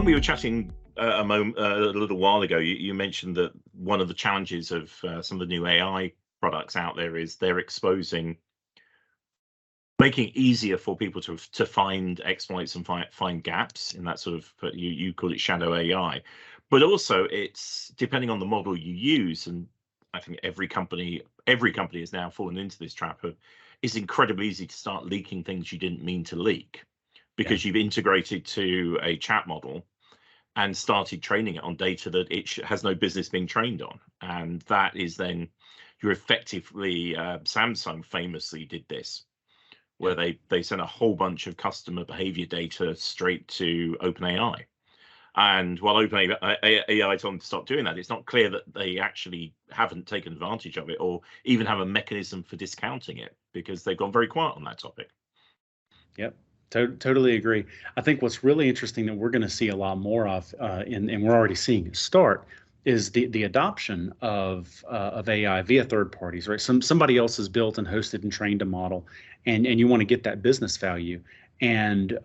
when we were chatting a little while ago, you mentioned that one of the challenges of some of the new AI products out there is they're making it easier for people to find exploits and find gaps in that sort of, you call it shadow AI, but also it's depending on the model you use. And I think every company has now fallen into this trap of it's incredibly easy to start leaking things you didn't mean to leak because you've integrated to a chat model and started training it on data that it has no business being trained on. And that is then you're effectively, Samsung famously did this, where they sent a whole bunch of customer behavior data straight to OpenAI. And while OpenAI told them to stop doing that, it's not clear that they actually haven't taken advantage of it or even have a mechanism for discounting it, because they've gone very quiet on that topic. Yep. Totally agree. I think what's really interesting that we're going to see a lot more of, and we're already seeing it start, is the adoption of AI via third parties, right? Somebody else has built and hosted and trained a model, and you want to get that business value. And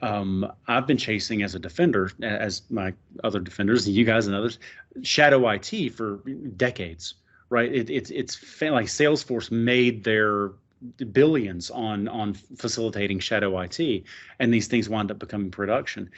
I've been chasing as a defender, as my other defenders, you guys and others, shadow IT for decades, right? It's like Salesforce made their billions on facilitating shadow IT, and these things wind up becoming production.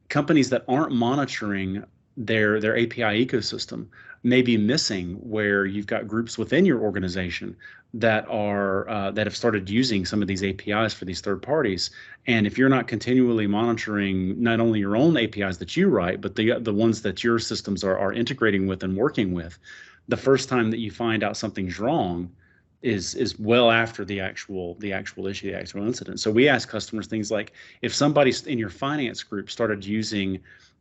Companies that aren't monitoring their API ecosystem may be missing where you've got groups within your organization that are that have started using some of these APIs for these third parties. And if you're not continually monitoring not only your own APIs that you write, but the ones that your systems are integrating with and working with, the first time that you find out something's wrong is well after the actual issue, the actual incident. So we ask customers things like, if somebody in your finance group started using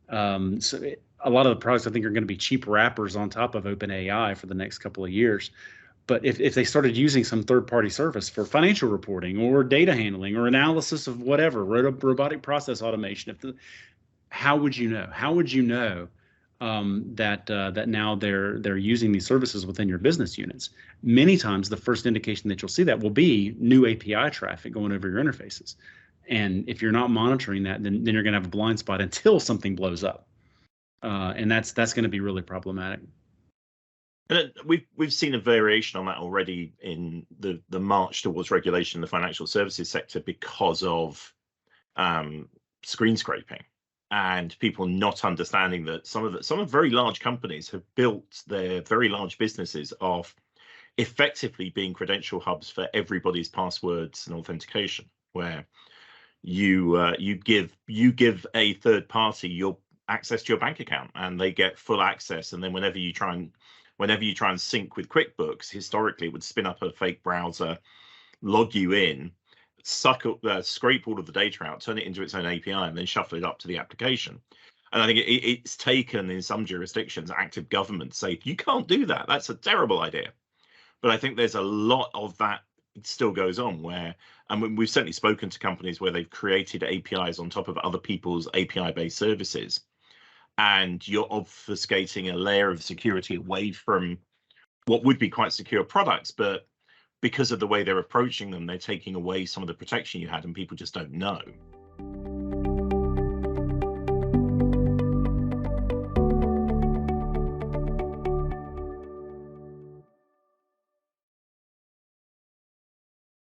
a lot of the products, I think, are going to be cheap wrappers on top of OpenAI for the next couple of years. But if they started using some third-party service for financial reporting or data handling or analysis of whatever, robotic process automation, how would you know? How would you know that now they're using these services within your business units? Many times, the first indication that you'll see that will be new API traffic going over your interfaces. And if you're not monitoring that, then you're going to have a blind spot until something blows up. And that's going to be really problematic. And we've seen a variation on that already in the march towards regulation in the financial services sector because of screen scraping and people not understanding that some very large companies have built their very large businesses off effectively being credential hubs for everybody's passwords and authentication, where you give a third party your access to your bank account and they get full access, and then whenever you try and sync with QuickBooks, historically it would spin up a fake browser, log you in, scrape all of the data out, turn it into its own API, and then shuffle it up to the application. And I think it's taken in some jurisdictions active government to say, you can't do that, that's a terrible idea. But I think there's a lot of that still goes on where, and we've certainly spoken to companies where they've created APIs on top of other people's API-based services, and you're obfuscating a layer of security away from what would be quite secure products, but because of the way they're approaching them, they're taking away some of the protection you had, and people just don't know.